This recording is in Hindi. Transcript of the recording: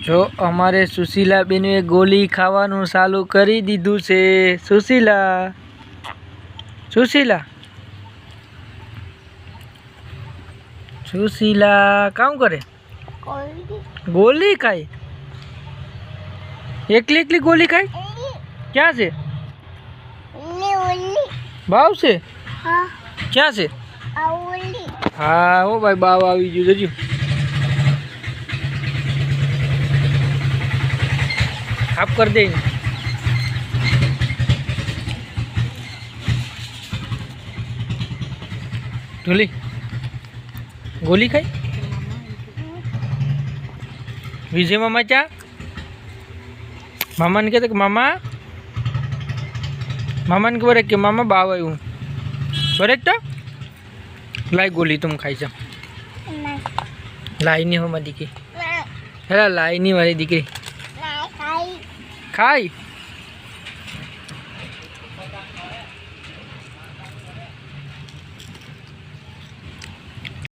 જો અમારે સુશીલા બેને ગોલી ખાવાનું ચાલુ કરી દીધું છે। સુશીલા સુશીલા સુશીલા કામ કરે गोली खाई एकली एकली गोली खाई क्या से बाव से क्या से हाँ वो भाई बाव आई गयु जजू आप कर दे ढोली गोली खाई विजय मामा क्या मामा ने कहते कि मामा ने बोले कि मामा बाव आयु बरे तो लाई गोली तुम खाई जा लाई नहीं हो मारी दीकरी हेला लाई नहीं मारी दीकरी खाई